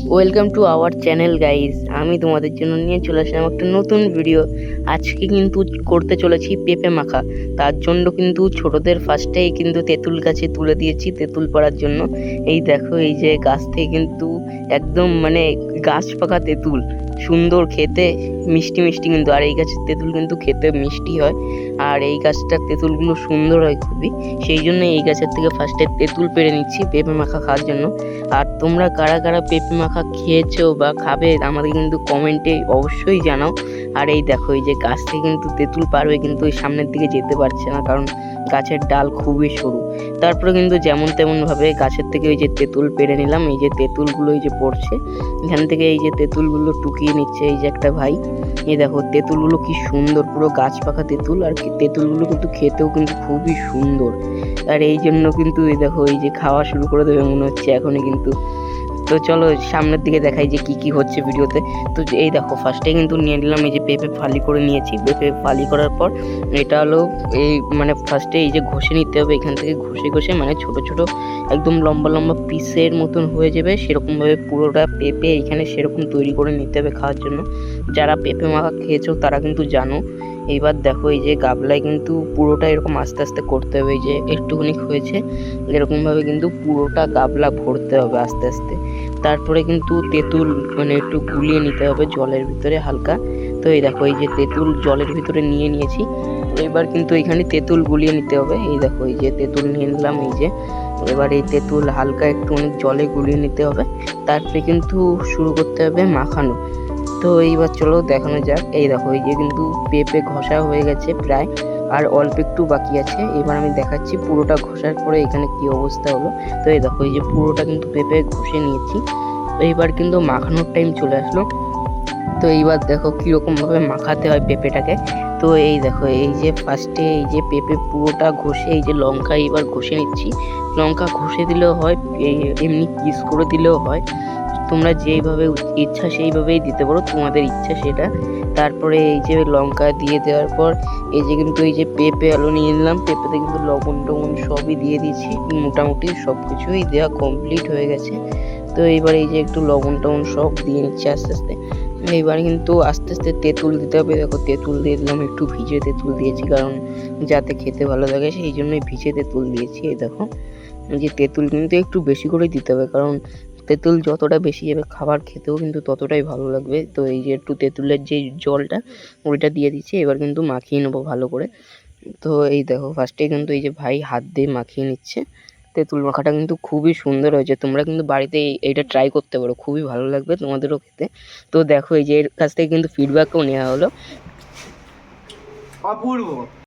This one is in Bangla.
Welcome to our channel guys. আমি তোমাদের জন্য নিয়ে চলে আসলাম একটা নতুন ভিডিও। আজকে কিন্তু করতে চলেছি পেঁপে মাখা। তার জন্য কিন্তু ছোটদের ফার্স্টেই কিন্তু তেঁতুল গাছে তুলে দিয়েছি তেঁতুল পাড়ার জন্য। এই দেখো, এই যে গাছ থেকে কিন্তু একদম মানে গাছ পাকা তেঁতুল, সুন্দর খেতে, মিষ্টি মিষ্টি কিন্তু। আর এই গাছের তেঁতুল কিন্তু খেতে মিষ্টি হয়, আর এই গাছটার তেঁতুলগুলো সুন্দর হয় খুবই। সেই জন্য এই গাছের থেকে ফার্স্টে তেঁতুল পেড়ে নিচ্ছি পেঁপে মাখা খাওয়ার জন্য। আর তোমরা কারা কারা পেঁপে মাখা খেয়েছো বা খাবে আমাদের কিন্তু কমেন্টে অবশ্যই জানাও। আর এই দেখো, এই যে গাছ থেকে কিন্তু তেঁতুল পারবে, কিন্তু ওই সামনের দিকে যেতে পারছে না, কারণ গাছের ডাল খুবই সরু। তারপরে কিন্তু যেমন তেমনভাবে গাছের থেকে ওই যে তেঁতুল পেড়ে নিলাম। এই যে তেঁতুলগুলো এই যে পড়ছে এখান থেকে, এই যে তেঁতুলগুলো টুকিয়ে নিচ্ছে এই যে একটা ভাই। এই দেখো তেঁতুলগুলো কি সুন্দর, পুরো গাছ পাকা তেঁতুল। আর তেঁতুলগুলো কিন্তু খেতেও কিন্তু খুবই সুন্দর। আর এই জন্য কিন্তু এই দেখো, এই যে খাওয়া শুরু করে দেবে মনে হচ্ছে এখনই কিন্তু। তো চলো সামনের দিকে দেখাই যে কি কি হচ্ছে ভিডিওতে। তো এই দেখো, ফার্স্টে কিন্তু নিয়ে নিলাম এই যে পেঁপে ফালি করে নিয়েছি। পেঁপে ফালি করার পর এটা হলো এই মানে ফার্স্টে এই যে ঘষে নিতে হবে, এখান থেকে ঘষে ঘষে মানে ছোট ছোট একদম লম্বা লম্বা পিসের মতন হয়ে যাবে, সেরকমভাবে পুরোটা পেঁপে এখানে সেরকম তৈরি করে নিতে হবে খাওয়ার জন্য। যারা পেঁপে মাখা খেয়েছো তারা কিন্তু জানো। এইবার দেখো, এই যে গাবলায় কিন্তু পুরোটা এরকম আস্তে আস্তে করতে হবে। এই যে একটুখানি হয়েছে এরকমভাবে কিন্তু পুরোটা গাবলা ভরতে হবে আস্তে আস্তে। তারপরে কিন্তু তেঁতুল মানে একটু গুলিয়ে নিতে হবে জলের ভিতরে হালকা। তো এই দেখো, এই যে তেঁতুল জলের ভিতরে নিয়ে নিয়েছি। এবার কিন্তু এখানে তেঁতুল গুলিয়ে নিতে হবে। এই দেখো, এই যে তেঁতুল নিয়ে নিলাম। এই যে এবার এই তেঁতুল হালকা একটু অনেক জলে গুলিয়ে নিতে হবে। তারপরে কিন্তু শুরু করতে হবে মাখানো। তো এইবার চলো দেখানো যাক। এই দেখো, এই যে কিন্তু পেঁপে ঘষা হয়ে গেছে প্রায়, আর অল্প একটু বাকি আছে। এবার আমি দেখাচ্ছি পুরোটা ঘষার পরে এখানে কি অবস্থা হলো। তো এই দেখো, এই যে পুরোটা কিন্তু পেঁপে ঘষে নিয়েছি। তো এইবার কিন্তু মাখানোর টাইম চলে আসলো। তো এইবার দেখো কীরকম ভাবে মাখাতে হয় পেঁপেটাকে। তো এই দেখো, এই যে ফার্স্টে এই যে পেঁপে পুরোটা ঘষে এই যে লঙ্কা এবার ঘষে নিচ্ছি। লঙ্কা ঘষে দিলেও হয়, এমনি পিস করে দিলেও হয়। তোমরা যেইভাবে ইচ্ছা সেইভাবেই দিতে পারো, তোমাদের ইচ্ছা সেটা। তারপরে এই যে লঙ্কা দিয়ে দেওয়ার পর এই যে কিন্তু এই যে পেঁপে আলু নিয়ে নিলাম। পেঁপেতে কিন্তু লবণ টবণ সবই দিয়ে দিয়েছি, মোটামুটি সব কিছুই দেওয়া কমপ্লিট হয়ে গেছে। তো এইবার এই যে একটু লবণ টবণ সব দিয়ে নিচ্ছি আস্তে আস্তে। এইবার কিন্তু আস্তে আস্তে তেঁতুল দিতে হবে। দেখো তেঁতুল দিয়ে দিলাম, একটু ভিজে তেঁতুল দিয়েছি, কারণ যাতে খেতে ভালো লাগে সেই জন্যই ভিজে তেঁতুল দিয়েছি। এই দেখো, যে তেঁতুল কিন্তু একটু বেশি করে দিতে হবে, কারণ তেঁতুল যতটা বেশি যাবে খাবার খেতেও কিন্তু ততটাই ভালো লাগবে। তো এই যে একটু তেঁতুলের যে জলটা ওইটা দিয়ে দিচ্ছি। এবার কিন্তু মাখিয়ে নেবো ভালো করে। তো এই দেখো, ফার্স্টে কিন্তু এই যে ভাই হাত দিয়ে মাখিয়ে নিচ্ছে। তেঁতুল মাখাটা কিন্তু খুবই সুন্দর হয়েছে। তোমরা কিন্তু বাড়িতে এইটা ট্রাই করতে পারো, খুবই ভালো লাগবে তোমাদেরও খেতে। তো দেখো, এই যে এর কাছ থেকে কিন্তু ফিডব্যাকও নেওয়া হলো। অপূর্ব।